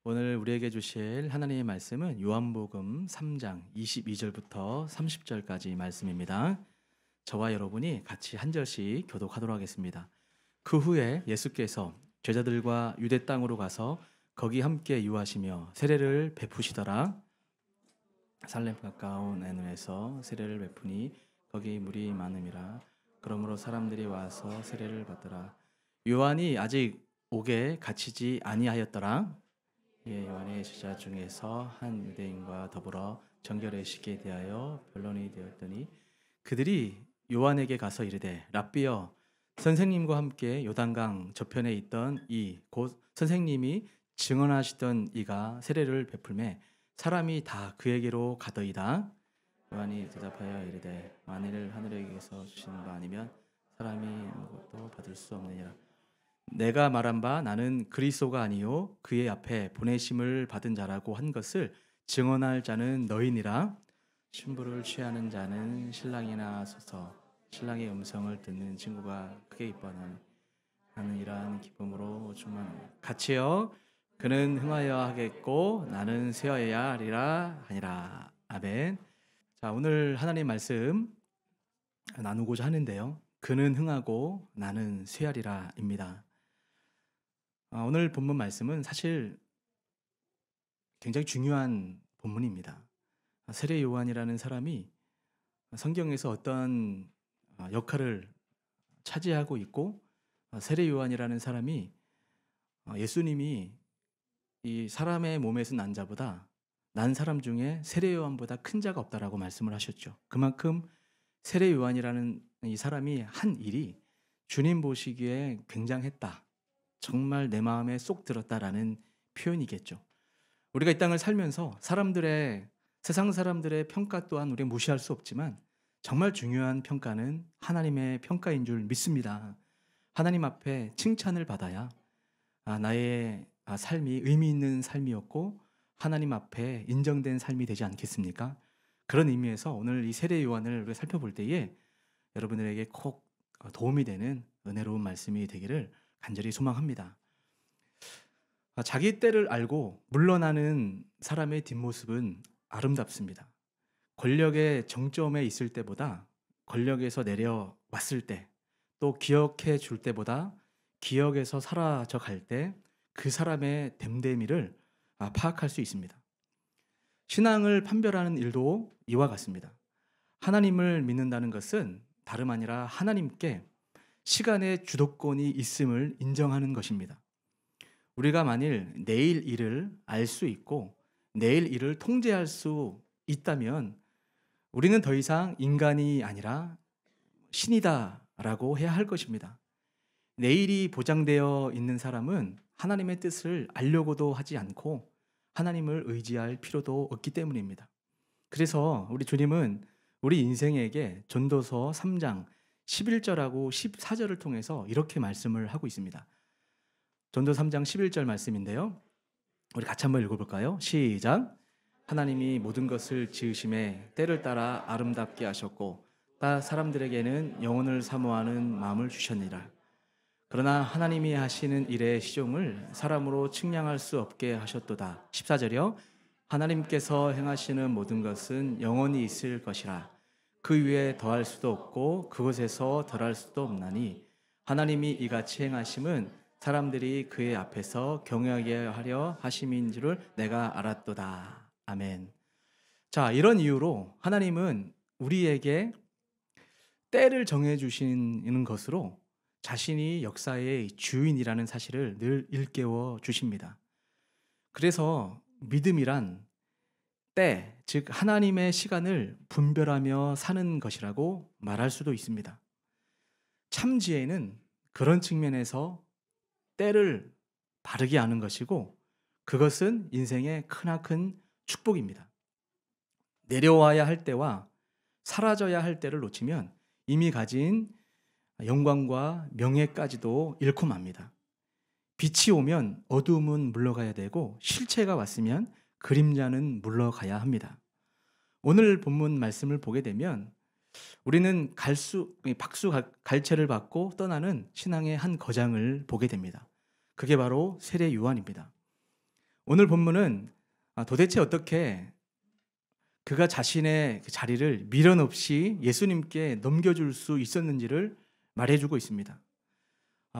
오늘 우리에게 주실 하나님의 말씀은 요한복음 3장 22절부터 30절까지 말씀입니다. 저와 여러분이 같이 한 절씩 교독하도록 하겠습니다. 그 후에 예수께서 제자들과 유대 땅으로 가서 거기 함께 유하시며 세례를 베푸시더라. 살렘 가까운 에노에서 세례를 베푸니 거기 물이 많음이라. 그러므로 사람들이 와서 세례를 받더라. 요한이 아직 옥에 갇히지 아니하였더라. 요한의 제자 중에서 한 유대인과 더불어 정결의식에 대하여 변론이 되었더니 그들이 요한에게 가서 이르되 랍비여, 선생님과 함께 요단강 저편에 있던 이 곧 선생님이 증언하시던 이가 세례를 베풀매 사람이 다 그에게로 가더이다. 요한이 대답하여 이르되 만일 하늘에게서 주시는 바 아니면 사람이 아무것도 받을 수 없느니라. 내가 말한 바 나는 그리스도가 아니요 그의 앞에 보내심을 받은 자라고 한 것을 증언할 자는 너희니라. 신부를 취하는 자는 신랑이나 서서 신랑의 음성을 듣는 친구가 크게 기뻐하나니 나는 이러한 기쁨으로 충만하니 같이요 그는 흥하여 하겠고 나는 쇠하여야 하리라 하니라. 아멘. 자, 오늘 하나님 말씀 나누고자 하는데요, 그는 흥하고 나는 쇠하리라입니다. 오늘 본문 말씀은 사실 굉장히 중요한 본문입니다. 세례 요한이라는 사람이 성경에서 어떤 역할을 차지하고 있고, 세례 요한이라는 사람이 예수님이 이 사람의 몸에서 난 자보다 난 사람 중에 세례 요한보다 큰 자가 없다라고 말씀을 하셨죠. 그만큼 세례 요한이라는 이 사람이 한 일이 주님 보시기에 굉장했다, 정말 내 마음에 쏙 들었다라는 표현이겠죠. 우리가 이 땅을 살면서 세상 사람들의 평가 또한 우리가 무시할 수 없지만 정말 중요한 평가는 하나님의 평가인 줄 믿습니다. 하나님 앞에 칭찬을 받아야 나의 삶이 의미 있는 삶이었고 하나님 앞에 인정된 삶이 되지 않겠습니까? 그런 의미에서 오늘 이 세례 요한을 우리가 살펴볼 때에 여러분들에게 꼭 도움이 되는 은혜로운 말씀이 되기를 간절히 소망합니다. 자기 때를 알고 물러나는 사람의 뒷모습은 아름답습니다. 권력의 정점에 있을 때보다 권력에서 내려왔을 때, 또 기억해 줄 때보다 기억에서 사라져 갈 때 그 사람의 됨됨이를 파악할 수 있습니다. 신앙을 판별하는 일도 이와 같습니다. 하나님을 믿는다는 것은 다름 아니라 하나님께 시간의 주도권이 있음을 인정하는 것입니다. 우리가 만일 내일 일을 알 수 있고 내일 일을 통제할 수 있다면 우리는 더 이상 인간이 아니라 신이다라고 해야 할 것입니다. 내일이 보장되어 있는 사람은 하나님의 뜻을 알려고도 하지 않고 하나님을 의지할 필요도 없기 때문입니다. 그래서 우리 주님은 우리 인생에게 전도서 3장 11절하고 14절을 통해서 이렇게 말씀을 하고 있습니다. 전도 3장 11절 말씀인데요, 우리 같이 한번 읽어볼까요? 시작. 하나님이 모든 것을 지으심에 때를 따라 아름답게 하셨고 다 사람들에게는 영혼을 사모하는 마음을 주셨니라. 그러나 하나님이 하시는 일의 시종을 사람으로 측량할 수 없게 하셨도다. 14절이요. 하나님께서 행하시는 모든 것은 영원히 있을 것이라. 그 위에 더할 수도 없고 그것에서 덜할 수도 없나니 하나님이 이같이 행하심은 사람들이 그의 앞에서 경외하게 하려 하심인 줄을 내가 알았도다. 아멘. 자, 이런 이유로 하나님은 우리에게 때를 정해주시는 것으로 자신이 역사의 주인이라는 사실을 늘 일깨워 주십니다. 그래서 믿음이란 때, 즉 하나님의 시간을 분별하며 사는 것이라고 말할 수도 있습니다. 참 지혜는 그런 측면에서 때를 바르게 아는 것이고 그것은 인생의 크나큰 축복입니다. 내려와야 할 때와 사라져야 할 때를 놓치면 이미 가진 영광과 명예까지도 잃고 맙니다. 빛이 오면 어두움은 물러가야 되고 실체가 왔으면 그림자는 물러가야 합니다. 오늘 본문 말씀을 보게 되면 우리는 박수갈채를 받고 떠나는 신앙의 한 거장을 보게 됩니다. 그게 바로 세례 요한입니다. 오늘 본문은 도대체 어떻게 그가 자신의 그 자리를 미련 없이 예수님께 넘겨줄 수 있었는지를 말해주고 있습니다.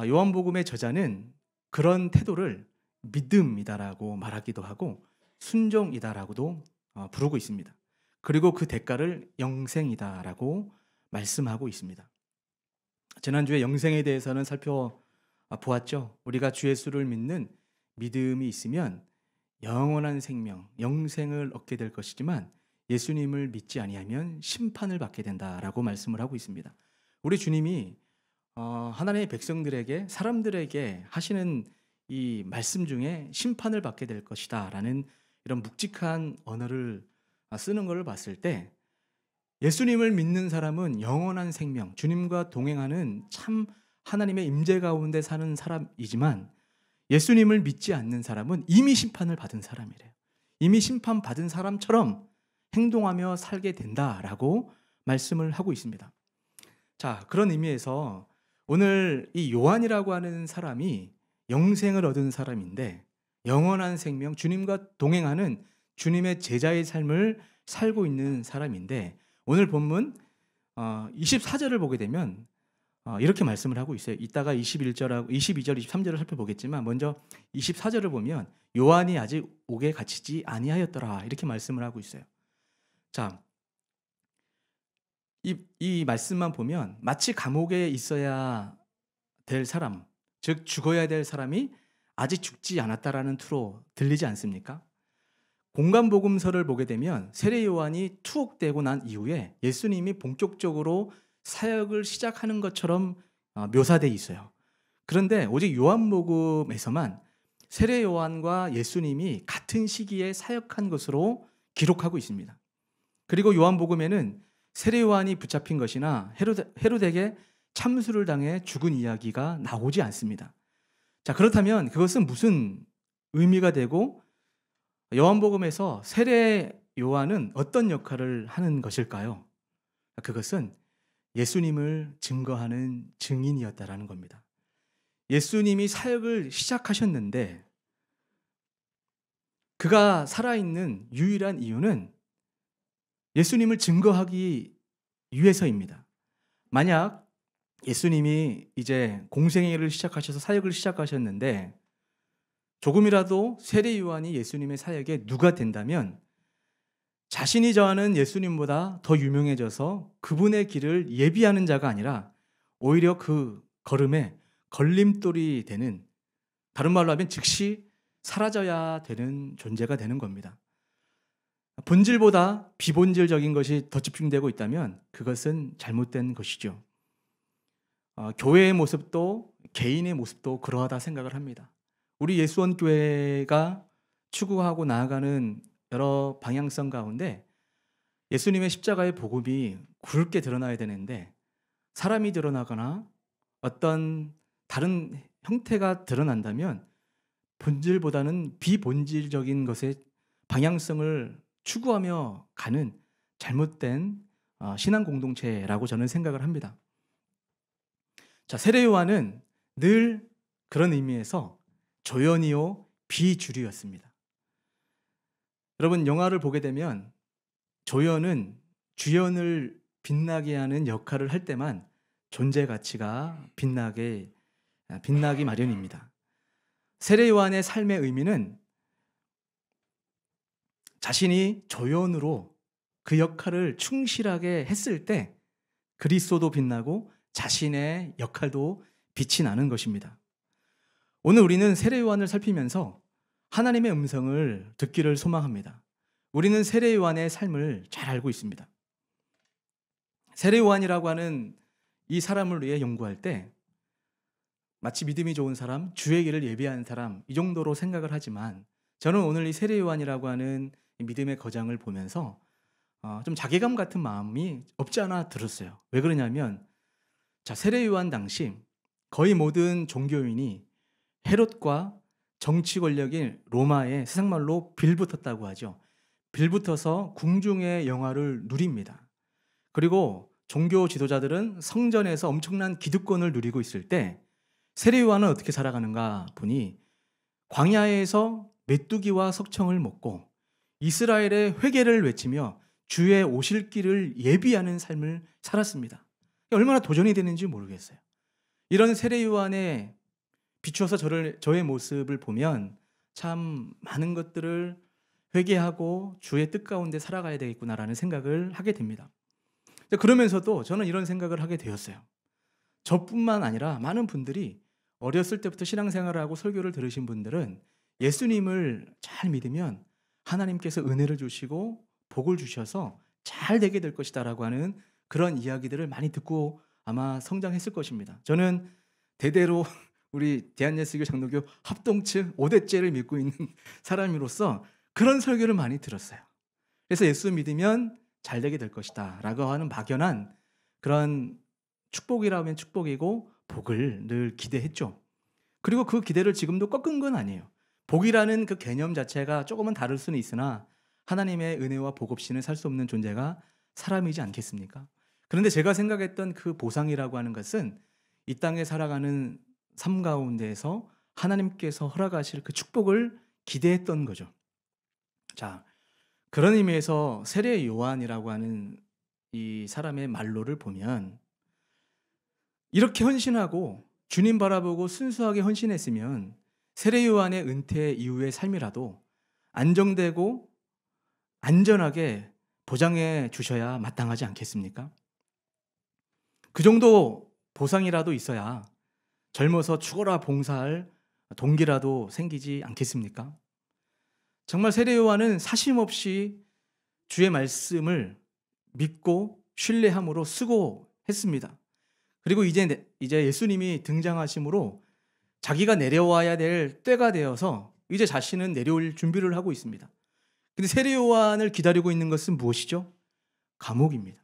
요한복음의 저자는 그런 태도를 믿음이다라고 말하기도 하고 순종이다라고도 부르고 있습니다. 그리고 그 대가를 영생이다라고 말씀하고 있습니다. 지난주에 영생에 대해서는 살펴보았죠. 우리가 주 예수를 믿는 믿음이 있으면 영원한 생명, 영생을 얻게 될 것이지만 예수님을 믿지 아니하면 심판을 받게 된다라고 말씀을 하고 있습니다. 우리 주님이 하나님의 백성들에게, 사람들에게 하시는 이 말씀 중에 심판을 받게 될 것이다 라는 이런 묵직한 언어를 쓰는 것을 봤을 때 예수님을 믿는 사람은 영원한 생명, 주님과 동행하는 참 하나님의 임재 가운데 사는 사람이지만 예수님을 믿지 않는 사람은 이미 심판을 받은 사람이래요. 이미 심판받은 사람처럼 행동하며 살게 된다라고 말씀을 하고 있습니다. 자, 그런 의미에서 오늘 이 요한이라고 하는 사람이 영생을 얻은 사람인데 영원한 생명, 주님과 동행하는 주님의 제자의 삶을 살고 있는 사람인데 오늘 본문 24절을 보게 되면 이렇게 말씀을 하고 있어요. 이따가 22절, 23절을 살펴보겠지만 먼저 24절을 보면 요한이 아직 옥에 갇히지 아니하였더라 이렇게 말씀을 하고 있어요. 자, 이 말씀만 보면 마치 감옥에 있어야 될 사람, 즉 죽어야 될 사람이 아직 죽지 않았다라는 투로 들리지 않습니까? 공간복음서를 보게 되면 세례 요한이 투옥되고 난 이후에 예수님이 본격적으로 사역을 시작하는 것처럼 묘사되어 있어요. 그런데 오직 요한복음에서만 세례 요한과 예수님이 같은 시기에 사역한 것으로 기록하고 있습니다. 그리고 요한복음에는 세례 요한이 붙잡힌 것이나 헤로데에게 참수를 당해 죽은 이야기가 나오지 않습니다. 자, 그렇다면 그것은 무슨 의미가 되고 요한복음에서 세례 요한은 어떤 역할을 하는 것일까요? 그것은 예수님을 증거하는 증인이었다라는 겁니다. 예수님이 사역을 시작하셨는데 그가 살아있는 유일한 이유는 예수님을 증거하기 위해서입니다. 만약 예수님이 이제 공생애를 시작하셔서 사역을 시작하셨는데 조금이라도 세례 요한이 예수님의 사역에 누가 된다면 자신이 저하는 예수님보다 더 유명해져서 그분의 길을 예비하는 자가 아니라 오히려 그 걸음에 걸림돌이 되는, 다른 말로 하면 즉시 사라져야 되는 존재가 되는 겁니다. 본질보다 비본질적인 것이 더 집중되고 있다면 그것은 잘못된 것이죠. 교회의 모습도 개인의 모습도 그러하다 생각을 합니다. 우리 예수원 교회가 추구하고 나아가는 여러 방향성 가운데 예수님의 십자가의 복음이 굵게 드러나야 되는데 사람이 드러나거나 어떤 다른 형태가 드러난다면 본질보다는 비본질적인 것의 방향성을 추구하며 가는 잘못된 신앙 공동체라고 저는 생각을 합니다. 자, 세례 요한은 늘 그런 의미에서 조연이요 비주류였습니다. 여러분 영화를 보게 되면 조연은 주연을 빛나게 하는 역할을 할 때만 존재 가치가 빛나기 마련입니다. 세례 요한의 삶의 의미는 자신이 조연으로 그 역할을 충실하게 했을 때 그리스도도 빛나고 자신의 역할도 빛이 나는 것입니다. 오늘 우리는 세례 요한을 살피면서 하나님의 음성을 듣기를 소망합니다. 우리는 세례 요한의 삶을 잘 알고 있습니다. 세례 요한이라고 하는 이 사람을 위해 연구할 때 마치 믿음이 좋은 사람, 주의 길을 예비한 사람 이 정도로 생각을 하지만 저는 오늘 이 세례 요한이라고 하는 이 믿음의 거장을 보면서 좀 자괴감 같은 마음이 없지 않아 들었어요. 왜 그러냐면 자, 세례 요한 당시 거의 모든 종교인이 헤롯과 정치 권력인 로마에 세상말로 빌붙었다고 하죠. 빌붙어서 궁중의 영화를 누립니다. 그리고 종교 지도자들은 성전에서 엄청난 기득권을 누리고 있을 때 세례 요한은 어떻게 살아가는가 보니 광야에서 메뚜기와 석청을 먹고 이스라엘의 회개를 외치며 주의 오실 길을 예비하는 삶을 살았습니다. 얼마나 도전이 되는지 모르겠어요. 이런 세례 요한에 비추어서 저의 모습을 보면 참 많은 것들을 회개하고 주의 뜻 가운데 살아가야 되겠구나라는 생각을 하게 됩니다. 그러면서도 저는 이런 생각을 하게 되었어요. 저뿐만 아니라 많은 분들이 어렸을 때부터 신앙생활을 하고 설교를 들으신 분들은 예수님을 잘 믿으면 하나님께서 은혜를 주시고 복을 주셔서 잘 되게 될 것이다라고 하는 그런 이야기들을 많이 듣고 아마 성장했을 것입니다. 저는 대대로 우리 대한예수교 장로교 합동측 5대째를 믿고 있는 사람으로서 그런 설교를 많이 들었어요. 그래서 예수 믿으면 잘 되게 될 것이다 라고 하는 막연한 그런 축복이라면 축복이고 복을 늘 기대했죠. 그리고 그 기대를 지금도 꺾은 건 아니에요. 복이라는 그 개념 자체가 조금은 다를 수는 있으나 하나님의 은혜와 복 없이는 살 수 없는 존재가 사람이지 않겠습니까? 그런데 제가 생각했던 그 보상이라고 하는 것은 이 땅에 살아가는 삶 가운데에서 하나님께서 허락하실 그 축복을 기대했던 거죠. 자, 그런 의미에서 세례 요한이라고 하는 이 사람의 말로를 보면 이렇게 헌신하고 주님 바라보고 순수하게 헌신했으면 세례 요한의 은퇴 이후의 삶이라도 안정되고 안전하게 보장해 주셔야 마땅하지 않겠습니까? 그 정도 보상이라도 있어야 젊어서 죽어라 봉사할 동기라도 생기지 않겠습니까? 정말 세례 요한은 사심없이 주의 말씀을 믿고 신뢰함으로 수고했습니다. 그리고 이제 예수님이 등장하심으로 자기가 내려와야 될 때가 되어서 이제 자신은 내려올 준비를 하고 있습니다. 근데 세례 요한을 기다리고 있는 것은 무엇이죠? 감옥입니다.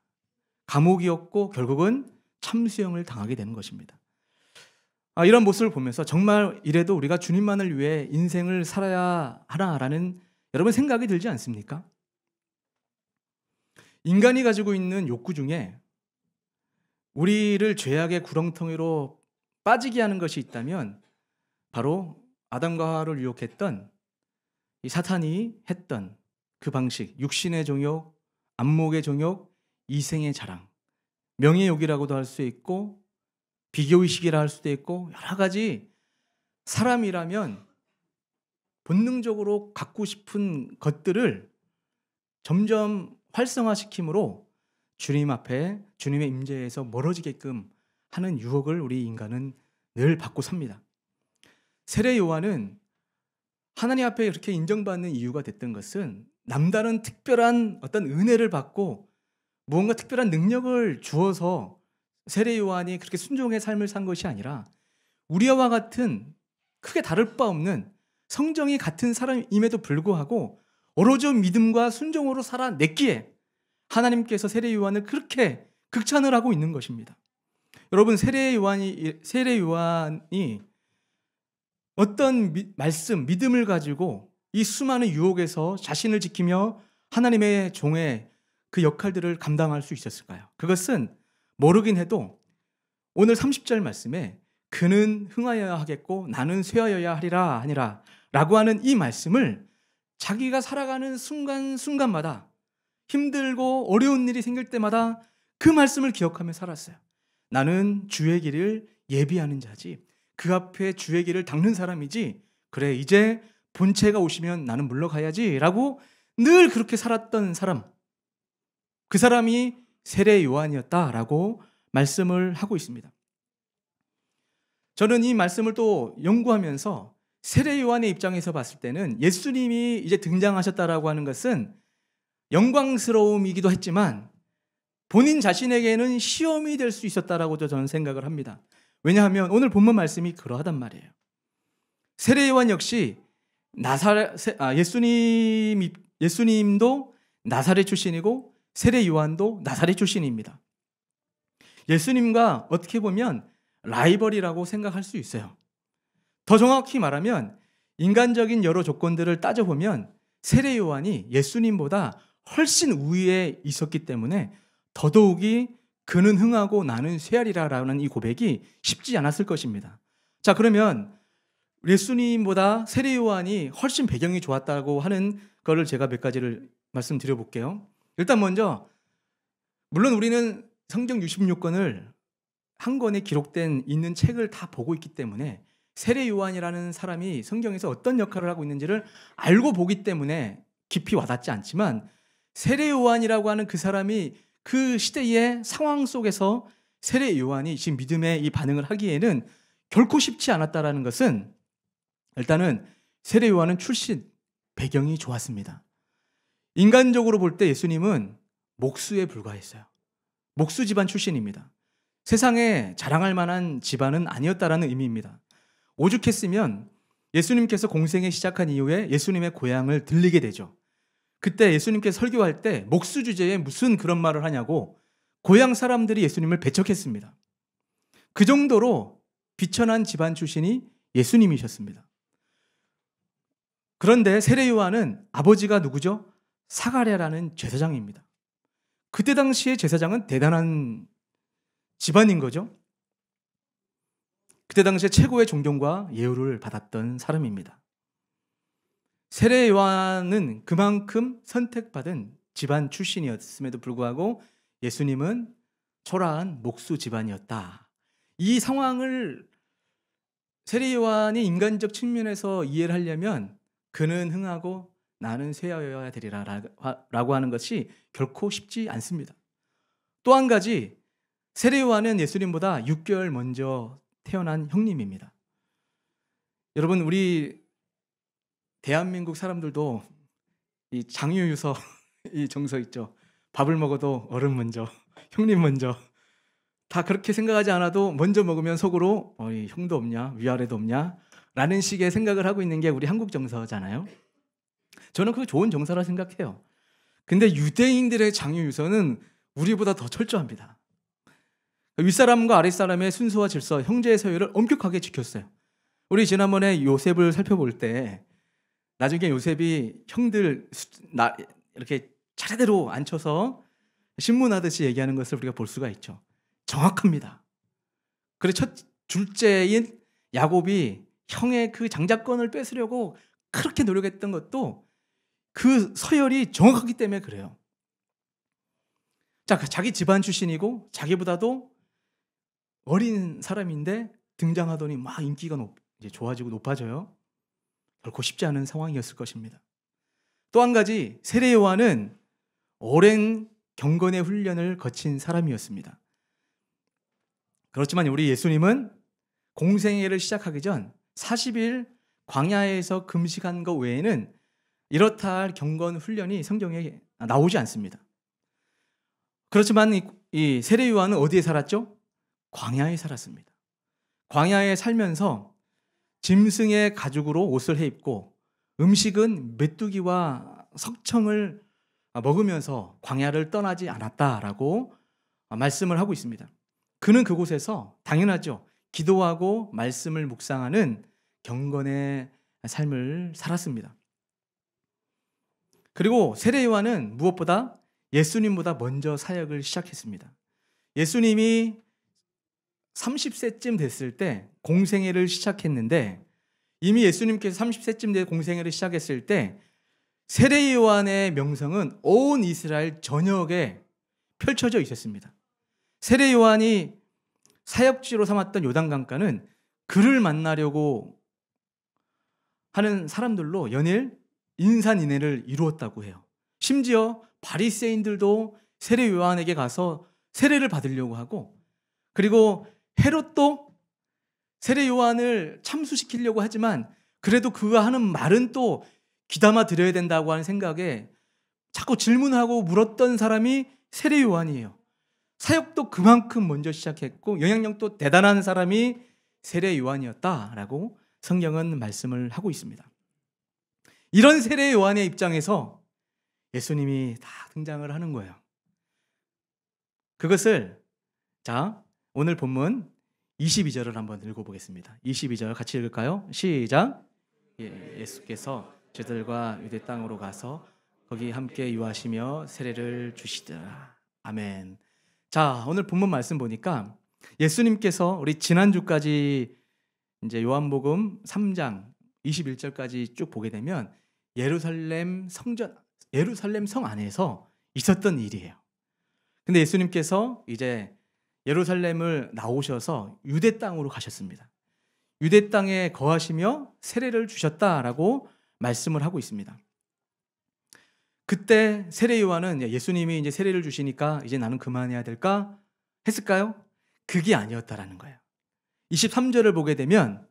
감옥이었고 결국은 참수형을 당하게 되는 것입니다. 이런 모습을 보면서 정말 이래도 우리가 주님만을 위해 인생을 살아야 하나라는 여러분 생각이 들지 않습니까? 인간이 가지고 있는 욕구 중에 우리를 죄악의 구렁텅이로 빠지게 하는 것이 있다면 바로 아담과 하와를 유혹했던 이 사탄이 했던 그 방식, 육신의 정욕, 안목의 정욕, 이생의 자랑, 명예욕이라고도 할 수 있고 비교의식이라 할 수도 있고 여러 가지 사람이라면 본능적으로 갖고 싶은 것들을 점점 활성화시킴으로 주님 앞에 주님의 임재에서 멀어지게끔 하는 유혹을 우리 인간은 늘 받고 삽니다. 세례 요한은 하나님 앞에 이렇게 인정받는 이유가 됐던 것은 남다른 특별한 어떤 은혜를 받고 무언가 특별한 능력을 주어서 세례 요한이 그렇게 순종의 삶을 산 것이 아니라 우리와 같은 크게 다를 바 없는 성정이 같은 사람임에도 불구하고 오로지 믿음과 순종으로 살아냈기에 하나님께서 세례 요한을 그렇게 극찬을 하고 있는 것입니다. 여러분, 세례 요한이 어떤 말씀, 믿음을 가지고 이 수많은 유혹에서 자신을 지키며 하나님의 종의 그 역할들을 감당할 수 있었을까요? 그것은 모르긴 해도 오늘 30절 말씀에 그는 흥하여야 하겠고 나는 쇠하여야 하리라 하니라 라고 하는 이 말씀을 자기가 살아가는 순간순간마다 힘들고 어려운 일이 생길 때마다 그 말씀을 기억하며 살았어요. 나는 주의 길을 예비하는 자지, 그 앞에 주의 길을 닦는 사람이지, 그래 이제 본체가 오시면 나는 물러가야지 라고 늘 그렇게 살았던 사람, 그 사람이 세례 요한이었다라고 말씀을 하고 있습니다. 저는 이 말씀을 또 연구하면서 세례 요한의 입장에서 봤을 때는 예수님이 이제 등장하셨다라고 하는 것은 영광스러움이기도 했지만 본인 자신에게는 시험이 될 수 있었다라고도 저는 생각을 합니다. 왜냐하면 오늘 본문 말씀이 그러하단 말이에요. 세례 요한 역시 예수님도 나사렛 출신이고 세례 요한도 나사렛 출신입니다. 예수님과 어떻게 보면 라이벌이라고 생각할 수 있어요. 더 정확히 말하면 인간적인 여러 조건들을 따져보면 세례 요한이 예수님보다 훨씬 우위에 있었기 때문에 더더욱이 그는 흥하고 나는 쇠하리라라는 이 고백이 쉽지 않았을 것입니다. 자, 그러면 예수님보다 세례 요한이 훨씬 배경이 좋았다고 하는 거를 제가 몇 가지를 말씀드려 볼게요. 일단 먼저 물론 우리는 성경 66권을 한 권에 기록된 있는 책을 다 보고 있기 때문에 세례 요한이라는 사람이 성경에서 어떤 역할을 하고 있는지를 알고 보기 때문에 깊이 와닿지 않지만, 세례 요한이라고 하는 그 사람이 그 시대의 상황 속에서 세례 요한이 지금 믿음의 이 반응을 하기에는 결코 쉽지 않았다라는 것은, 일단은 세례 요한은 출신 배경이 좋았습니다. 인간적으로 볼 때 예수님은 목수에 불과했어요. 목수 집안 출신입니다. 세상에 자랑할 만한 집안은 아니었다라는 의미입니다. 오죽했으면 예수님께서 공생애 시작한 이후에 예수님의 고향을 들리게 되죠. 그때 예수님께서 설교할 때 목수 주제에 무슨 그런 말을 하냐고 고향 사람들이 예수님을 배척했습니다. 그 정도로 비천한 집안 출신이 예수님이셨습니다. 그런데 세례 요한은 아버지가 누구죠? 사가랴라는 제사장입니다. 그때 당시에 제사장은 대단한 집안인 거죠. 그때 당시에 최고의 존경과 예우를 받았던 사람입니다. 세례 요한은 그만큼 선택받은 집안 출신이었음에도 불구하고 예수님은 초라한 목수 집안이었다. 이 상황을 세례 요한이 인간적 측면에서 이해를 하려면 그는 흥하고 나는 쇠하여야 되리라 라고 하는 것이 결코 쉽지 않습니다. 또 한 가지, 세례 요한은 예수님보다 6개월 먼저 태어난 형님입니다. 여러분, 우리 대한민국 사람들도 이 장유유서 이 정서 있죠. 밥을 먹어도 어른 먼저, 형님 먼저. 다 그렇게 생각하지 않아도 먼저 먹으면 속으로 형도 없냐, 위아래도 없냐 라는 식의 생각을 하고 있는 게 우리 한국 정서잖아요. 저는 그게 좋은 정서라 생각해요. 근데 유대인들의 장유유서는 우리보다 더 철저합니다. 윗사람과 아랫사람의 순서와 질서, 형제의 서열을 엄격하게 지켰어요. 우리 지난번에 요셉을 살펴볼 때 나중에 요셉이 형들 이렇게 차례대로 앉혀서 신문하듯이 얘기하는 것을 우리가 볼 수가 있죠. 정확합니다. 그래서 첫 둘째인 야곱이 형의 그 장자권을 뺏으려고 그렇게 노력했던 것도 그 서열이 정확하기 때문에 그래요. 자, 자기 집안 출신이고 자기보다도 어린 사람인데 등장하더니 막 인기가 이제 좋아지고 높아져요. 결코 쉽지 않은 상황이었을 것입니다. 또 한 가지, 세례 요한은 오랜 경건의 훈련을 거친 사람이었습니다. 그렇지만 우리 예수님은 공생애를 시작하기 전 40일 광야에서 금식한 것 외에는 이렇다 할 경건 훈련이 성경에 나오지 않습니다. 그렇지만 이 세례 요한은 어디에 살았죠? 광야에 살았습니다. 광야에 살면서 짐승의 가죽으로 옷을 해입고 음식은 메뚜기와 석청을 먹으면서 광야를 떠나지 않았다라고 말씀을 하고 있습니다. 그는 그곳에서 당연하죠. 기도하고 말씀을 묵상하는 경건의 삶을 살았습니다. 그리고 세례 요한은 무엇보다 예수님보다 먼저 사역을 시작했습니다. 예수님이 30세쯤 됐을 때 공생애를 시작했는데, 이미 예수님께서 30세쯤 돼 공생애를 시작했을 때 세례 요한의 명성은 온 이스라엘 전역에 펼쳐져 있었습니다. 세례 요한이 사역지로 삼았던 요단강가는 그를 만나려고 하는 사람들로 연일 인산인해를 이루었다고 해요. 심지어 바리새인들도 세례 요한에게 가서 세례를 받으려고 하고, 그리고 헤롯도 세례 요한을 참수시키려고 하지만 그래도 그가 하는 말은 또 귀담아 들어야 된다고 하는 생각에 자꾸 질문하고 물었던 사람이 세례 요한이에요. 사역도 그만큼 먼저 시작했고 영향력도 대단한 사람이 세례 요한이었다라고 성경은 말씀을 하고 있습니다. 이런 세례 요한의 입장에서 예수님이 다 등장을 하는 거예요. 그것을 오늘 본문 22절을 한번 읽어보겠습니다. 22절 같이 읽을까요? 시작. 예수께서 저들과 유대 땅으로 가서 거기 함께 유하시며 세례를 주시더라. 아멘. 자, 오늘 본문 말씀 보니까 예수님께서 우리 지난주까지 이제 요한복음 3장 21절까지 쭉 보게 되면 예루살렘 성 안에서 있었던 일이에요. 근데 예수님께서 이제 예루살렘을 나오셔서 유대 땅으로 가셨습니다. 유대 땅에 거하시며 세례를 주셨다라고 말씀을 하고 있습니다. 그때 세례 요한은 예수님이 이제 세례를 주시니까 이제 나는 그만해야 될까 했을까요? 그게 아니었다라는 거예요. 23절을 보게 되면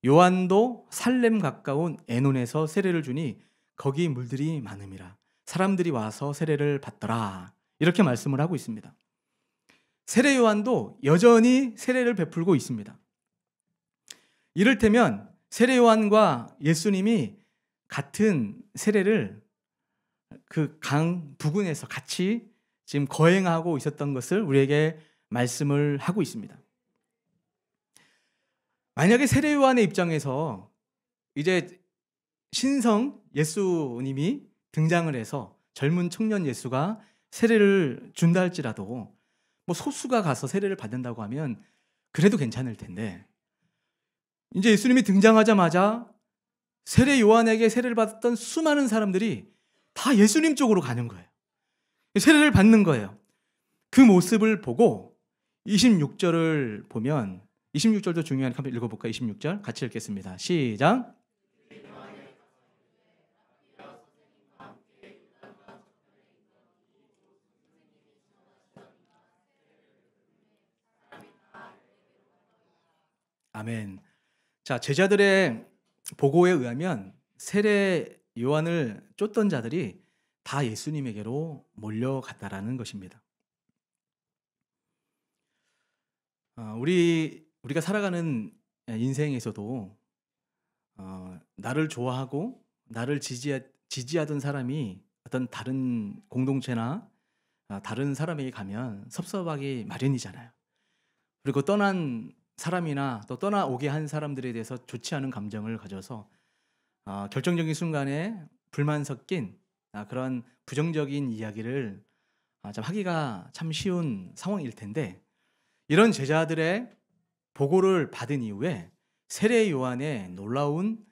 요한도 살렘 가까운 에논에서 세례를 주니 거기 물들이 많음이라 사람들이 와서 세례를 받더라. 이렇게 말씀을 하고 있습니다. 세례 요한도 여전히 세례를 베풀고 있습니다. 이를테면 세례 요한과 예수님이 같은 세례를 그 강 부근에서 같이 지금 거행하고 있었던 것을 우리에게 말씀을 하고 있습니다. 만약에 세례 요한의 입장에서 이제 신성 예수님이 등장을 해서 젊은 청년 예수가 세례를 준다 할지라도 뭐 소수가 가서 세례를 받는다고 하면 그래도 괜찮을 텐데 이제 예수님이 등장하자마자 세례 요한에게 세례를 받았던 수많은 사람들이 다 예수님 쪽으로 가는 거예요. 세례를 받는 거예요. 그 모습을 보고 26절을 보면 26절도 중요하니까 한번 읽어볼까요? 26절 같이 읽겠습니다. 시작. 아멘. 자, 제자들의 보고에 의하면 세례 요한을 쫓던 자들이 다 예수님에게로 몰려갔다라는 것입니다. 우리가 살아가는 인생에서도 나를 좋아하고 나를 지지하던 사람이 어떤 다른 공동체나 다른 사람에게 가면 섭섭하기 마련이잖아요. 그리고 떠난 사람이나 또 떠나오게 한 사람들에 대해서 좋지 않은 감정을 가져서 결정적인 순간에 불만 섞인 그런 부정적인 이야기를 좀 하기가 참 쉬운 상황일 텐데 이런 제자들의 보고를 받은 이후에 세례 요한의 놀라운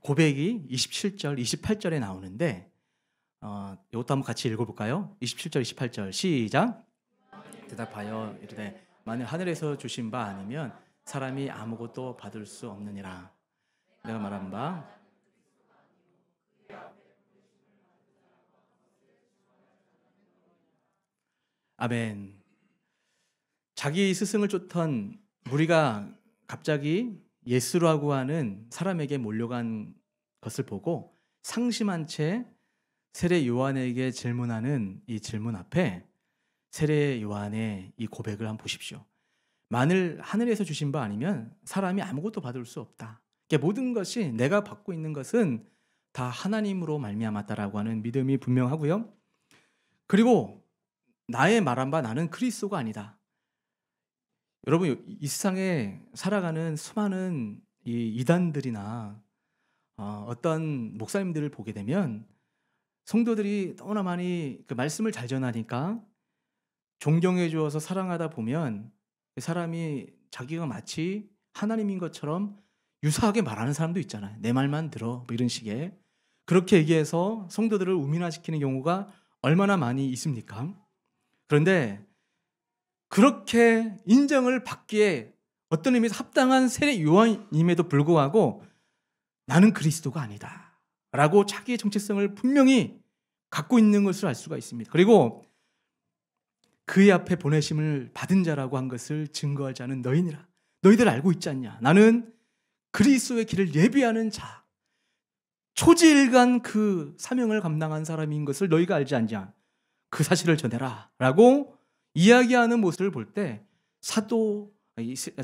고백이 27절, 28절에 나오는데 이것도 한번 같이 읽어볼까요? 27절, 28절 시작. 대답하여 이르되 만일 하늘에서 주신 바 아니면 사람이 아무것도 받을 수 없느니라. 내가 말한 바 아멘. 자기 스승을 쫓던 무리가 갑자기 예수라고 하는 사람에게 몰려간 것을 보고 상심한 채 세례 요한에게 질문하는 이 질문 앞에 세례 요한의 이 고백을 한번 보십시오. 만일 하늘에서 주신 바 아니면 사람이 아무것도 받을 수 없다. 모든 것이 내가 받고 있는 것은 다 하나님으로 말미암았다라고 하는 믿음이 분명하고요. 그리고 나의 말한 바 나는 그리스도가 아니다. 여러분 이 세상에 살아가는 수많은 이 이단들이나 어떤 목사님들을 보게 되면 성도들이 너무나 많이 그 말씀을 잘 전하니까 존경해 주어서 사랑하다 보면 그 사람이 자기가 마치 하나님인 것처럼 유사하게 말하는 사람도 있잖아요. 내 말만 들어 뭐 이런 식의 그렇게 얘기해서 성도들을 우민화시키는 경우가 얼마나 많이 있습니까? 그런데 그렇게 인정을 받기에 어떤 의미에서 합당한 세례 요한임에도 불구하고 나는 그리스도가 아니다 라고 자기의 정체성을 분명히 갖고 있는 것을 알 수가 있습니다. 그리고 그의 앞에 보내심을 받은 자라고 한 것을 증거할 자는 너희니라. 너희들 알고 있지 않냐? 나는 그리스도의 길을 예비하는 자, 초지일간 그 사명을 감당한 사람인 것을 너희가 알지 않냐? 그 사실을 전해라 라고 이야기하는 모습을 볼 때 사도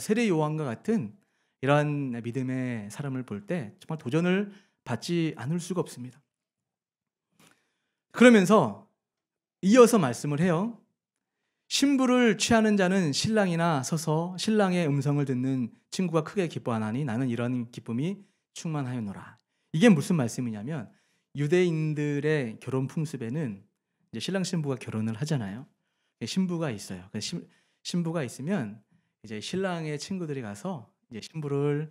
세례 요한과 같은 이러한 믿음의 사람을 볼 때 정말 도전을 받지 않을 수가 없습니다. 그러면서 이어서 말씀을 해요. 신부를 취하는 자는 신랑이나 서서 신랑의 음성을 듣는 친구가 크게 기뻐하나니 나는 이런 기쁨이 충만하였노라. 이게 무슨 말씀이냐면 유대인들의 결혼 풍습에는 이제 신랑 신부가 결혼을 하잖아요. 신부가 있어요. 신부가 있으면 이제 신랑의 친구들이 가서 이제 신부를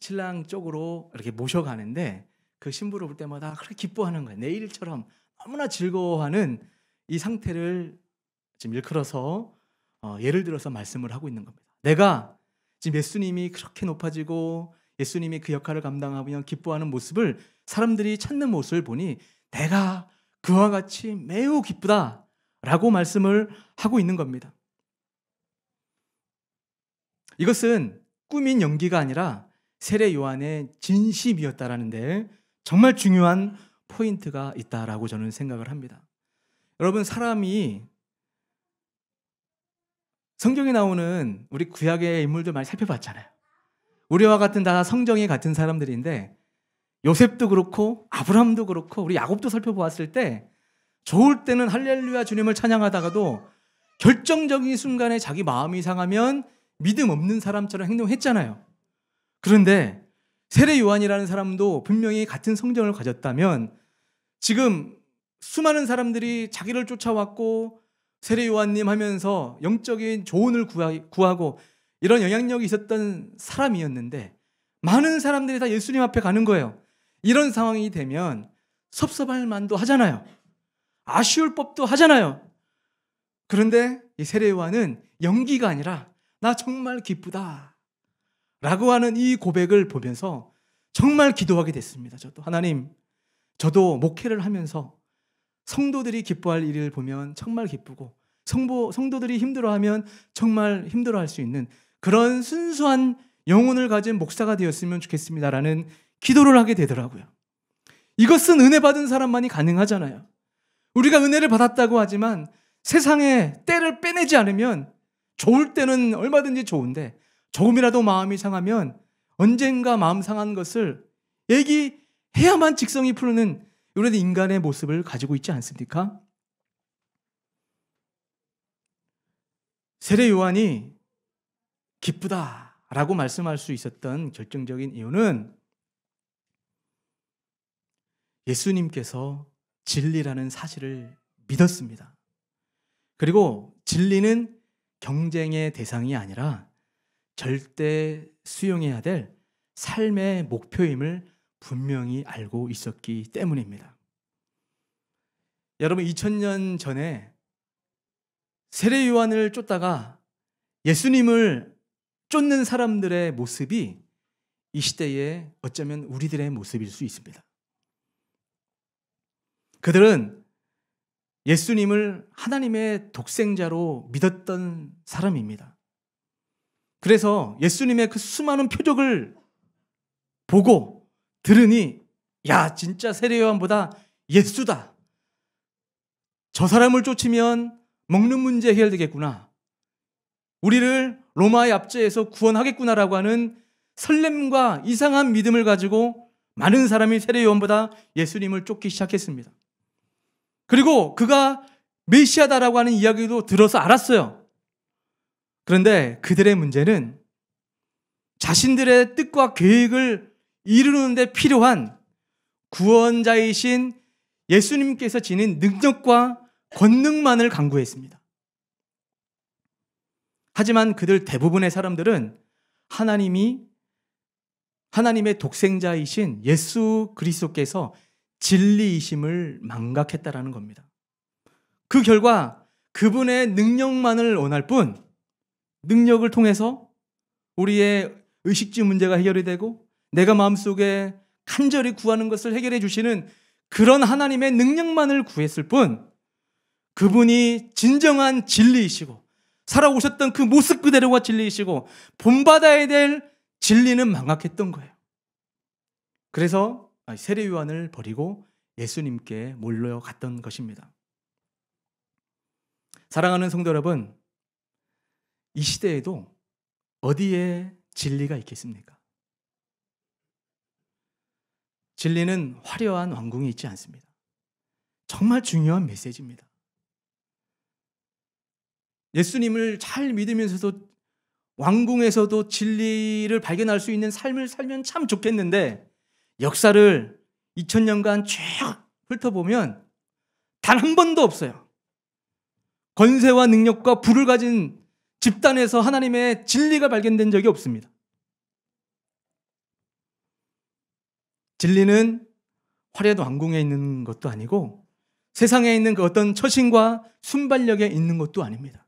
신랑 쪽으로 이렇게 모셔가는데 그 신부를 볼 때마다 그렇게 기뻐하는 거예요. 내 일처럼 너무나 즐거워하는 이 상태를 지금 일컬어서 예를 들어서 말씀을 하고 있는 겁니다. 내가 지금 예수님이 그렇게 높아지고 예수님이 그 역할을 감당하며 기뻐하는 모습을 사람들이 찾는 모습을 보니 내가 그와 같이 매우 기쁘다라고 말씀을 하고 있는 겁니다. 이것은 꾸민 연기가 아니라 세례 요한의 진심이었다라는데 정말 중요한 포인트가 있다라고 저는 생각을 합니다. 여러분, 사람이 성경에 나오는 우리 구약의 인물들 많이 살펴봤잖아요. 우리와 같은 다 성정이 같은 사람들인데 요셉도 그렇고 아브라함도 그렇고 우리 야곱도 살펴보았을 때 좋을 때는 할렐루야 주님을 찬양하다가도 결정적인 순간에 자기 마음이 상하면 믿음 없는 사람처럼 행동했잖아요. 그런데 세례 요한이라는 사람도 분명히 같은 성정을 가졌다면 지금 수많은 사람들이 자기를 쫓아왔고 세례 요한님 하면서 영적인 조언을 구하고 이런 영향력이 있었던 사람이었는데 많은 사람들이 다 예수님 앞에 가는 거예요. 이런 상황이 되면 섭섭할 만도 하잖아요. 아쉬울 법도 하잖아요. 그런데 이 세례 요한은 연기가 아니라 나 정말 기쁘다 라고 하는 이 고백을 보면서 정말 기도하게 됐습니다. 저도 하나님, 저도 목회를 하면서 성도들이 기뻐할 일을 보면 정말 기쁘고 성도들이 힘들어하면 정말 힘들어할 수 있는 그런 순수한 영혼을 가진 목사가 되었으면 좋겠습니다라는 기도를 하게 되더라고요. 이것은 은혜 받은 사람만이 가능하잖아요. 우리가 은혜를 받았다고 하지만 세상에 때를 빼내지 않으면 좋을 때는 얼마든지 좋은데 조금이라도 마음이 상하면 언젠가 마음 상한 것을 얘기해야만 직성이 풀리는 이런 인간의 모습을 가지고 있지 않습니까? 세례 요한이 기쁘다라고 말씀할 수 있었던 결정적인 이유는 예수님께서 진리라는 사실을 믿었습니다. 그리고 진리는 경쟁의 대상이 아니라 절대 수용해야 될 삶의 목표임을 분명히 알고 있었기 때문입니다. 여러분, 2000년 전에 세례 요한을 쫓다가 예수님을 쫓는 사람들의 모습이 이 시대에 어쩌면 우리들의 모습일 수 있습니다. 그들은 예수님을 하나님의 독생자로 믿었던 사람입니다. 그래서 예수님의 그 수많은 표적을 보고 들으니 야, 진짜 세례 요한보다 예수다. 저 사람을 쫓으면 먹는 문제 해결되겠구나. 우리를 로마의 압제에서 구원하겠구나라고 하는 설렘과 이상한 믿음을 가지고 많은 사람이 세례 요한보다 예수님을 쫓기 시작했습니다. 그리고 그가 메시아다라고 하는 이야기도 들어서 알았어요. 그런데 그들의 문제는 자신들의 뜻과 계획을 이루는 데 필요한 구원자이신 예수님께서 지닌 능력과 권능만을 간구했습니다. 하지만 그들 대부분의 사람들은 하나님의 독생자이신 예수 그리스도께서 진리이심을 망각했다라는 겁니다. 그 결과 그분의 능력만을 원할 뿐 능력을 통해서 우리의 의식주 문제가 해결이 되고 내가 마음속에 간절히 구하는 것을 해결해 주시는 그런 하나님의 능력만을 구했을 뿐 그분이 진정한 진리이시고 살아오셨던 그 모습 그대로가 진리이시고 본받아야 될 진리는 망각했던 거예요. 그래서 세례 요한을 버리고 예수님께 몰려갔던 것입니다. 사랑하는 성도 여러분, 이 시대에도 어디에 진리가 있겠습니까? 진리는 화려한 왕궁에 있지 않습니다. 정말 중요한 메시지입니다. 예수님을 잘 믿으면서도 왕궁에서도 진리를 발견할 수 있는 삶을 살면 참 좋겠는데 역사를 2000년간 쭉 훑어보면 단 한 번도 없어요. 권세와 능력과 부를 가진 집단에서 하나님의 진리가 발견된 적이 없습니다. 진리는 화려한 왕궁에 있는 것도 아니고 세상에 있는 그 어떤 처신과 순발력에 있는 것도 아닙니다.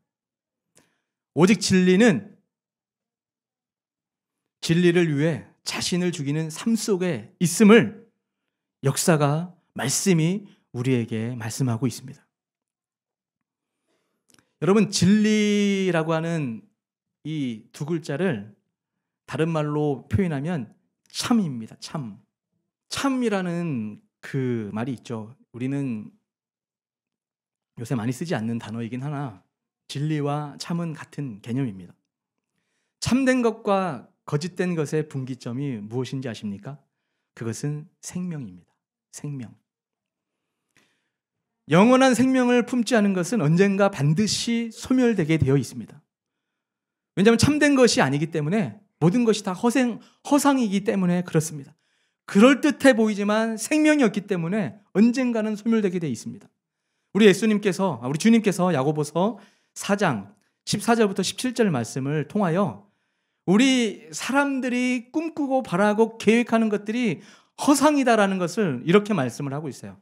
오직 진리는 진리를 위해 자신을 죽이는 삶 속에 있음을 역사가, 말씀이 우리에게 말씀하고 있습니다. 여러분, 진리라고 하는 이 두 글자를 다른 말로 표현하면 참입니다. 참. 참이라는 그 말이 있죠. 우리는 요새 많이 쓰지 않는 단어이긴 하나 진리와 참은 같은 개념입니다. 참된 것과 거짓된 것의 분기점이 무엇인지 아십니까? 그것은 생명입니다. 생명. 영원한 생명을 품지 않은 것은 언젠가 반드시 소멸되게 되어 있습니다. 왜냐하면 참된 것이 아니기 때문에, 모든 것이 다 허상이기 때문에 그렇습니다. 그럴듯해 보이지만 생명이 없기 때문에 언젠가는 소멸되게 되어 있습니다. 우리 주님께서 야고보서 4장 14절부터 17절 말씀을 통하여 우리 사람들이 꿈꾸고 바라고 계획하는 것들이 허상이다라는 것을 이렇게 말씀을 하고 있어요.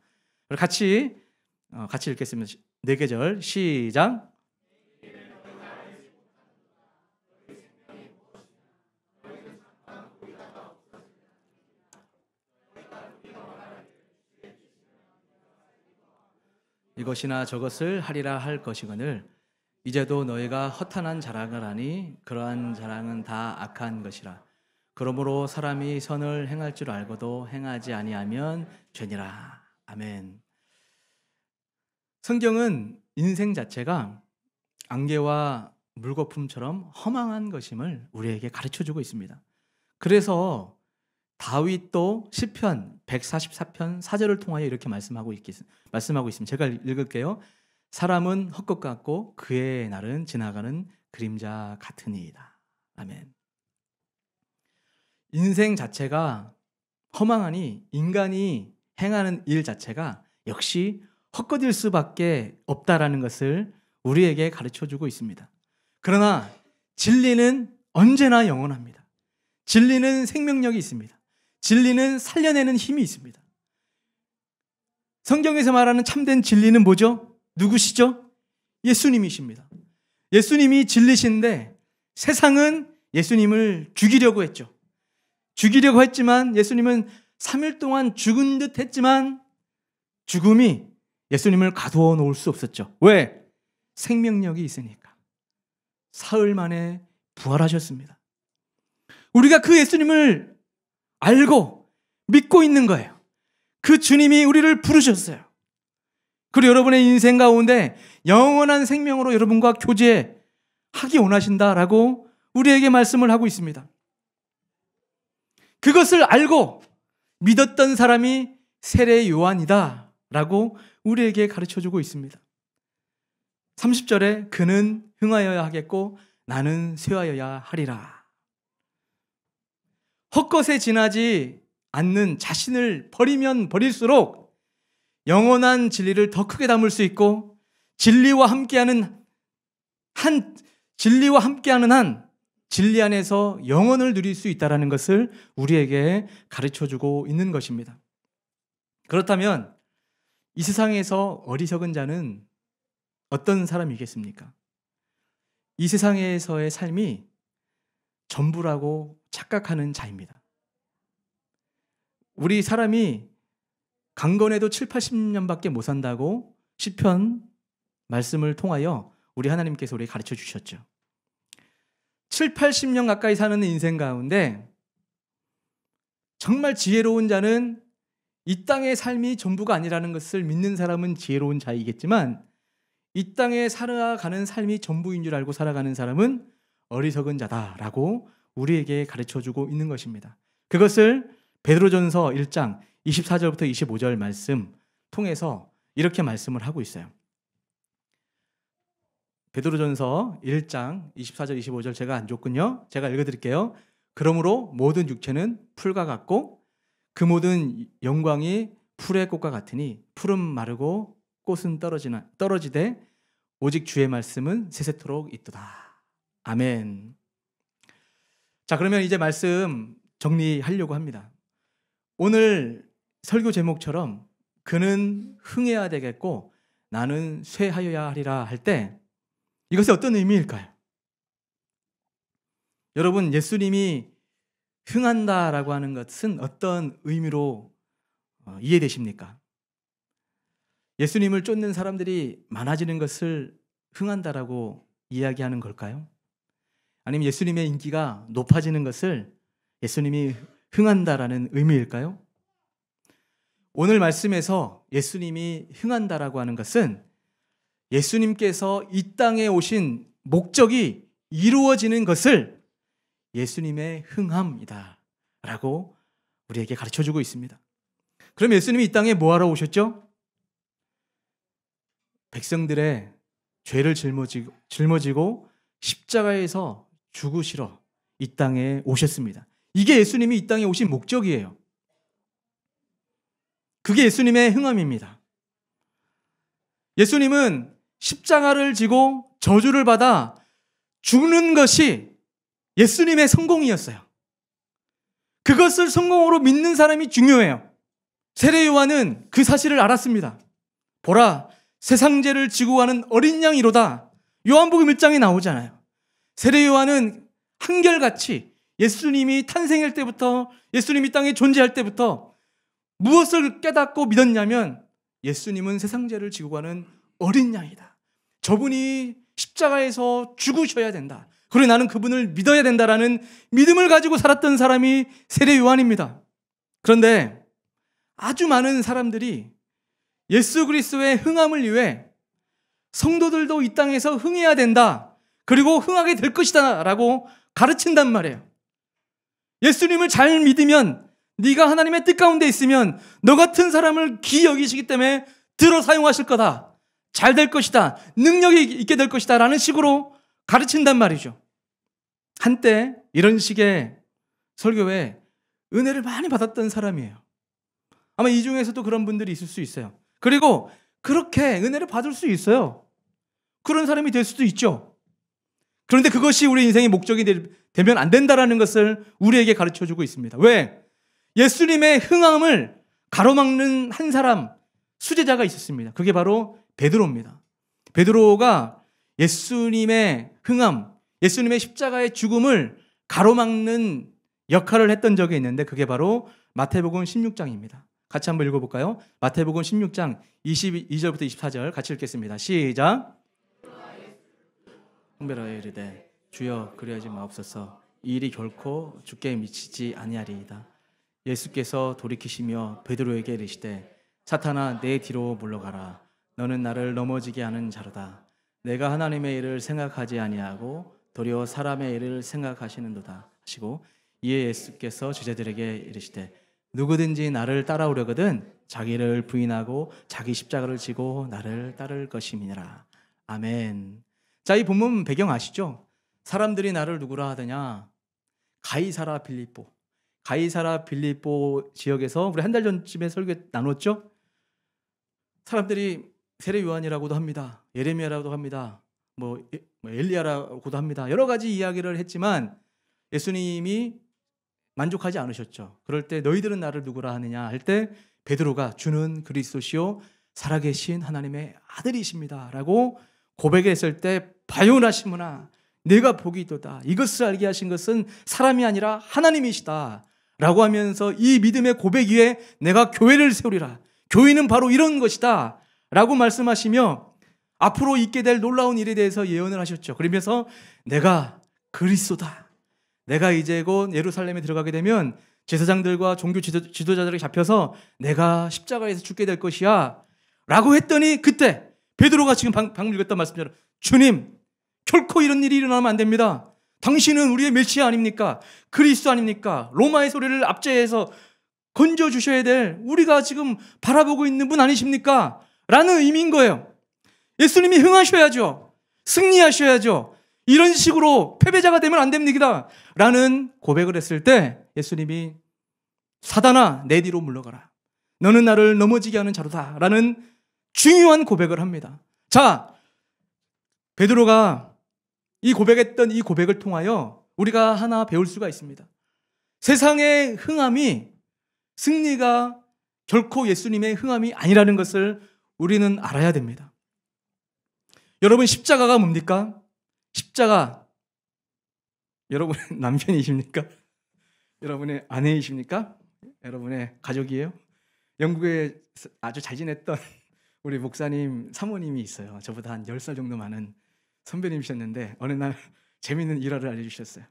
같이 읽겠습니다. 4계절 시작. 이것이나 저것을 하리라 할 것이거늘 이제도 너희가 허탄한 자랑을 하니 그러한 자랑은 다 악한 것이라. 그러므로 사람이 선을 행할 줄 알고도 행하지 아니하면 죄니라. 아멘. 성경은 인생 자체가 안개와 물거품처럼 허망한 것임을 우리에게 가르쳐주고 있습니다. 그래서 다윗도 시편 144편 4절을 통하여 이렇게 말씀하고 있습니다. 제가 읽을게요. 사람은 헛것 같고 그의 날은 지나가는 그림자 같으니이다. 아멘. 인생 자체가 허망하니 인간이 행하는 일 자체가 역시 헛것일 수밖에 없다라는 것을 우리에게 가르쳐주고 있습니다. 그러나 진리는 언제나 영원합니다. 진리는 생명력이 있습니다. 진리는 살려내는 힘이 있습니다. 성경에서 말하는 참된 진리는 뭐죠? 누구시죠? 예수님이십니다. 예수님이 진리신데 세상은 예수님을 죽이려고 했죠. 죽이려고 했지만 예수님은 3일 동안 죽은 듯 했지만 죽음이 예수님을 가두어 놓을 수 없었죠. 왜? 생명력이 있으니까. 사흘 만에 부활하셨습니다. 우리가 그 예수님을 알고 믿고 있는 거예요. 그 주님이 우리를 부르셨어요. 그리고 여러분의 인생 가운데 영원한 생명으로 여러분과 교제하기 원하신다라고 우리에게 말씀을 하고 있습니다. 그것을 알고 믿었던 사람이 세례 요한이다 라고 우리에게 가르쳐주고 있습니다. 30절에 그는 흥하여야 하겠고 나는 쇠하여야 하리라. 헛것에 지나지 않는 자신을 버리면 버릴수록 영원한 진리를 더 크게 담을 수 있고 진리와 함께하는 한 진리 안에서 영원을 누릴 수 있다는 것을 우리에게 가르쳐주고 있는 것입니다. 그렇다면 이 세상에서 어리석은 자는 어떤 사람이겠습니까? 이 세상에서의 삶이 전부라고 착각하는 자입니다. 우리 사람이 강건해도 7, 80년밖에 못 산다고 시편 말씀을 통하여 우리 하나님께서 우리에게 가르쳐 주셨죠. 7, 80년 가까이 사는 인생 가운데 정말 지혜로운 자는 이 땅의 삶이 전부가 아니라는 것을 믿는 사람은 지혜로운 자이겠지만 이 땅에 살아가는 삶이 전부인 줄 알고 살아가는 사람은 어리석은 자다라고 우리에게 가르쳐주고 있는 것입니다. 그것을 베드로전서 1장 24절부터 25절 말씀 통해서 이렇게 말씀을 하고 있어요. 베드로전서 1장 24절 25절 제가 안 줬군요. 제가 읽어드릴게요. 그러므로 모든 육체는 풀과 같고 그 모든 영광이 풀의 꽃과 같으니 풀은 마르고 꽃은 떨어지되 오직 주의 말씀은 세세토록 있도다. 아멘. 자, 그러면 이제 말씀 정리하려고 합니다. 오늘 설교 제목처럼 그는 흥해야 되겠고 나는 쇠하여야 하리라 할 때 이것이 어떤 의미일까요? 여러분, 예수님이 흥한다라고 하는 것은 어떤 의미로 이해되십니까? 예수님을 쫓는 사람들이 많아지는 것을 흥한다라고 이야기하는 걸까요? 아니면 예수님의 인기가 높아지는 것을 예수님이 흥한다라는 의미일까요? 오늘 말씀에서 예수님이 흥한다라고 하는 것은 예수님께서 이 땅에 오신 목적이 이루어지는 것을 예수님의 흥함이다 라고 우리에게 가르쳐주고 있습니다. 그럼 예수님이 이 땅에 뭐하러 오셨죠? 백성들의 죄를 짊어지고 십자가에서 죽으시러 이 땅에 오셨습니다. 이게 예수님이 이 땅에 오신 목적이에요. 그게 예수님의 흥함입니다. 예수님은 십자가를 지고 저주를 받아 죽는 것이 예수님의 성공이었어요. 그것을 성공으로 믿는 사람이 중요해요. 세례 요한은 그 사실을 알았습니다. 보라, 세상 죄를 지고 가는 어린 양이로다. 요한복음 1장에 나오잖아요. 세례 요한은 한결같이 예수님이 탄생할 때부터, 예수님이 땅에 존재할 때부터 무엇을 깨닫고 믿었냐면 예수님은 세상 죄를 지고 가는 어린 양이다. 저분이 십자가에서 죽으셔야 된다. 그리고 나는 그분을 믿어야 된다라는 믿음을 가지고 살았던 사람이 세례 요한입니다. 그런데 아주 많은 사람들이 예수 그리스도의 흥함을 위해 성도들도 이 땅에서 흥해야 된다. 그리고 흥하게 될 것이다 라고 가르친단 말이에요. 예수님을 잘 믿으면, 네가 하나님의 뜻 가운데 있으면 너 같은 사람을 귀히 여기시기 때문에 들어 사용하실 거다. 잘 될 것이다. 능력이 있게 될 것이다 라는 식으로 가르친단 말이죠. 한때 이런 식의 설교에 은혜를 많이 받았던 사람이에요. 아마 이 중에서도 그런 분들이 있을 수 있어요. 그리고 그렇게 은혜를 받을 수 있어요. 그런 사람이 될 수도 있죠. 그런데 그것이 우리 인생의 목적이 되면 안 된다라는 것을 우리에게 가르쳐주고 있습니다. 왜? 예수님의 흥함을 가로막는 한 사람, 수제자가 있었습니다. 그게 바로 베드로입니다. 베드로가 예수님의 흥함, 예수님의 십자가의 죽음을 가로막는 역할을 했던 적이 있는데 그게 바로 마태복음 16장입니다. 같이 한번 읽어볼까요? 마태복음 16장 22절부터 24절 같이 읽겠습니다. 시작. 흥별하여 이르되 주여 그리하지 마옵소서. 이 일이 결코 주께 미치지 아니하리이다. 예수께서 돌이키시며 베드로에게 이르시되 사탄아 내 뒤로 물러가라. 너는 나를 넘어지게 하는 자로다. 내가 하나님의 일을 생각하지 아니하고 도리어 사람의 일을 생각하시는도다 하시고 이에 예수께서 제자들에게 이르시되 누구든지 나를 따라오려거든 자기를 부인하고 자기 십자가를 지고 나를 따를 것임이니라. 아멘. 자, 이 본문 배경 아시죠? 사람들이 나를 누구라 하더냐? 가이사라 빌립보 지역에서 우리 한 달 전쯤에 설교 나눴죠? 사람들이 세례 요한이라고도 합니다. 예레미야라고도 합니다. 뭐 엘리야라고도 합니다. 여러 가지 이야기를 했지만 예수님이 만족하지 않으셨죠. 그럴 때 너희들은 나를 누구라 하느냐 할 때 베드로가 주는 그리스도시요 살아계신 하나님의 아들이십니다 라고 고백했을 때 바요나시므나 내가 복이 있도다. 이것을 알게 하신 것은 사람이 아니라 하나님이시다 라고 하면서 이 믿음의 고백 위에 내가 교회를 세우리라. 교회는 바로 이런 것이다 라고 말씀하시며 앞으로 있게 될 놀라운 일에 대해서 예언을 하셨죠. 그러면서 내가 그리스도다. 내가 이제 곧 예루살렘에 들어가게 되면 제사장들과 종교 지도자들에게 잡혀서 내가 십자가에서 죽게 될 것이야 라고 했더니 그때 베드로가 지금 방금 읽었던 말씀처럼 주님 결코 이런 일이 일어나면 안 됩니다. 당신은 우리의 메시아 아닙니까? 그리스도 아닙니까? 로마의 소리를 압제해서 건져주셔야 될 우리가 지금 바라보고 있는 분 아니십니까? 라는 의미인 거예요. 예수님이 흥하셔야죠. 승리하셔야죠. 이런 식으로 패배자가 되면 안 됩니다 라는 고백을 했을 때 예수님이 사단아 내 뒤로 물러가라. 너는 나를 넘어지게 하는 자로다 라는 중요한 고백을 합니다. 자, 베드로가 이 고백했던 이 고백을 통하여 우리가 하나 배울 수가 있습니다. 세상의 흥함이 승리가 결코 예수님의 흥함이 아니라는 것을 우리는 알아야 됩니다. 여러분, 십자가가 뭡니까? 십자가, 여러분의 남편이십니까? 여러분의 아내이십니까? 여러분의 가족이에요? 영국에 아주 잘 지냈던 우리 목사님 사모님이 있어요. 저보다 한 10살 정도 많은 선배님이셨는데 어느 날 재밌는 일화를 알려주셨어요.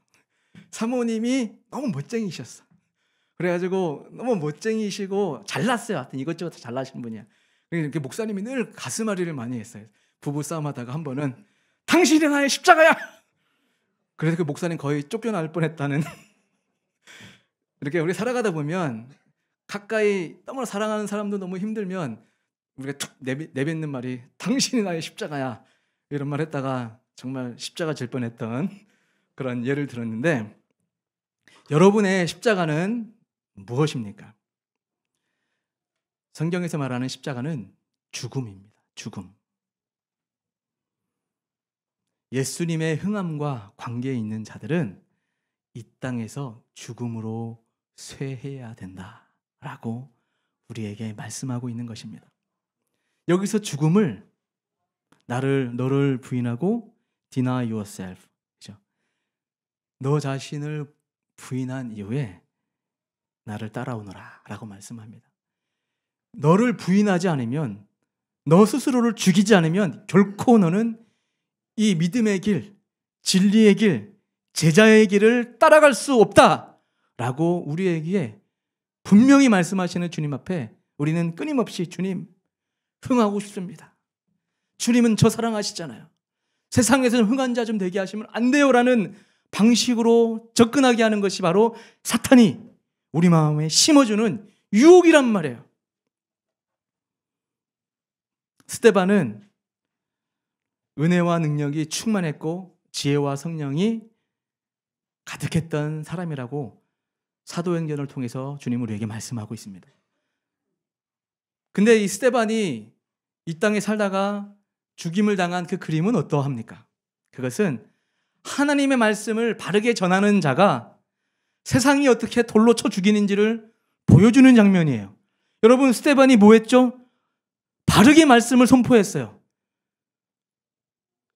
사모님이 너무 멋쟁이셨어. 그래가지고 너무 멋쟁이시고 잘났어요. 하여튼 이것저것 다 잘나신 분이야. 이렇게 목사님이 늘 가슴앓이를 많이 했어요. 부부 싸움하다가 한 번은 당신이 나의 십자가야! 그래서 그 목사님 거의 쫓겨날 뻔했다는. 이렇게 우리 살아가다 보면 가까이 너무 사랑하는 사람도 너무 힘들면 우리가 툭 내뱉는 말이 당신이 나의 십자가야, 이런 말 했다가 정말 십자가 질 뻔했던 그런 예를 들었는데, 여러분의 십자가는 무엇입니까? 성경에서 말하는 십자가는 죽음입니다. 죽음. 예수님의 흥함과 관계에 있는 자들은 이 땅에서 죽음으로 쇠해야 된다라고 우리에게 말씀하고 있는 것입니다. 여기서 죽음을 너를 부인하고 deny yourself, 그죠? 너 자신을 부인한 이후에 나를 따라오너라 라고 말씀합니다. 너를 부인하지 않으면, 너 스스로를 죽이지 않으면 결코 너는 이 믿음의 길, 진리의 길, 제자의 길을 따라갈 수 없다라고 우리에게 분명히 말씀하시는 주님 앞에 우리는 끊임없이 주님 흥하고 싶습니다. 주님은 저 사랑하시잖아요. 세상에서는 흥한 자 좀 되게 하시면 안 돼요라는 방식으로 접근하게 하는 것이 바로 사탄이 우리 마음에 심어주는 유혹이란 말이에요. 스데반은 은혜와 능력이 충만했고 지혜와 성령이 가득했던 사람이라고 사도행전을 통해서 주님 우리에게 말씀하고 있습니다. 근데 이 스데반이 이 땅에 살다가 죽임을 당한 그 그림은 어떠합니까? 그것은 하나님의 말씀을 바르게 전하는 자가 세상이 어떻게 돌로 쳐 죽이는지를 보여주는 장면이에요. 여러분, 스데반이 뭐 했죠? 바르게 말씀을 선포했어요.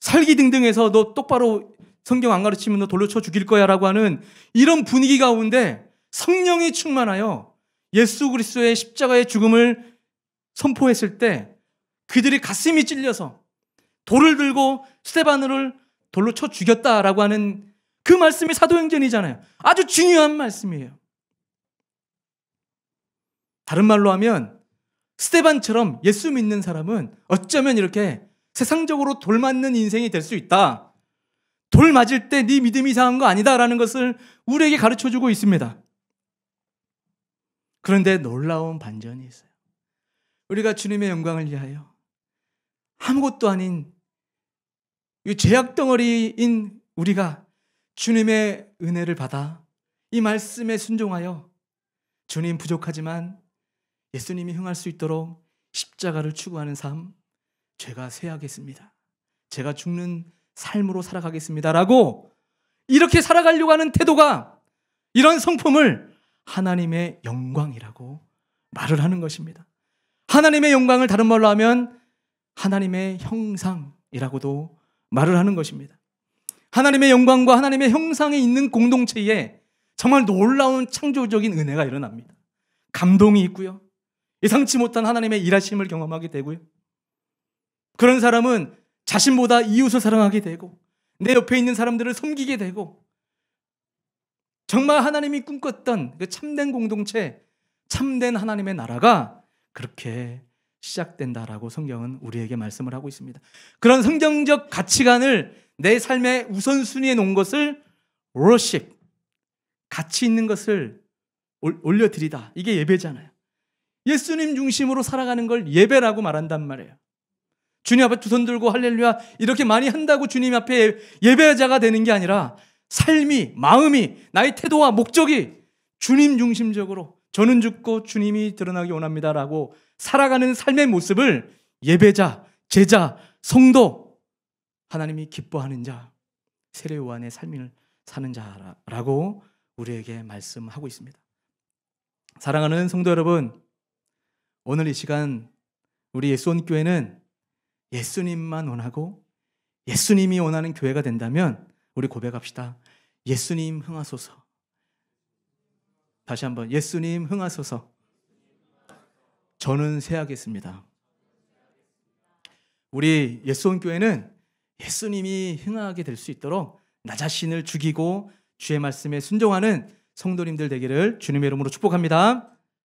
살기등등해서 너 똑바로 성경 안 가르치면 너 돌로 쳐 죽일 거야 라고 하는 이런 분위기 가운데 성령이 충만하여 예수 그리스도의 십자가의 죽음을 선포했을 때 그들이 가슴이 찔려서 돌을 들고 스데반을 돌로 쳐 죽였다라고 하는 그 말씀이 사도행전이잖아요. 아주 중요한 말씀이에요. 다른 말로 하면 스데반처럼 예수 믿는 사람은 어쩌면 이렇게 세상적으로 돌 맞는 인생이 될 수 있다. 돌 맞을 때 네 믿음이 이상한 거 아니다라는 것을 우리에게 가르쳐주고 있습니다. 그런데 놀라운 반전이 있어요. 우리가 주님의 영광을 위하여 아무것도 아닌 이 죄악 덩어리인 우리가 주님의 은혜를 받아 이 말씀에 순종하여 주님 부족하지만 예수님이 흥할 수 있도록 십자가를 추구하는 삶, 죄가 쇠하겠습니다. 제가 죽는 삶으로 살아가겠습니다 라고 이렇게 살아가려고 하는 태도가, 이런 성품을 하나님의 영광이라고 말을 하는 것입니다. 하나님의 영광을 다른 말로 하면 하나님의 형상이라고도 말을 하는 것입니다. 하나님의 영광과 하나님의 형상에 있는 공동체에 정말 놀라운 창조적인 은혜가 일어납니다. 감동이 있고요. 예상치 못한 하나님의 일하심을 경험하게 되고요. 그런 사람은 자신보다 이웃을 사랑하게 되고 내 옆에 있는 사람들을 섬기게 되고 정말 하나님이 꿈꿨던 그 참된 공동체, 참된 하나님의 나라가 그렇게 시작된다라고 성경은 우리에게 말씀을 하고 있습니다. 그런 성경적 가치관을 내 삶의 우선순위에 놓은 것을 worship, 가치 있는 것을 올려드리다. 이게 예배잖아요. 예수님 중심으로 살아가는 걸 예배라고 말한단 말이에요. 주님 앞에 두 손 들고 할렐루야 이렇게 많이 한다고 주님 앞에 예배자가 되는 게 아니라 삶이, 마음이, 나의 태도와 목적이 주님 중심적으로 저는 죽고 주님이 드러나기 원합니다라고 살아가는 삶의 모습을 예배자, 제자, 성도, 하나님이 기뻐하는 자, 세례 요한의 삶을 사는 자라고 우리에게 말씀하고 있습니다. 사랑하는 성도 여러분, 오늘 이 시간 우리 예수원교회는 예수님만 원하고 예수님이 원하는 교회가 된다면 우리 고백합시다. 예수님 흥하소서. 다시 한번 예수님 흥하소서. 저는 새하겠습니다. 우리 예수원교회는 예수님이 흥하게 될 수 있도록 나 자신을 죽이고 주의 말씀에 순종하는 성도님들 되기를 주님의 이름으로 축복합니다.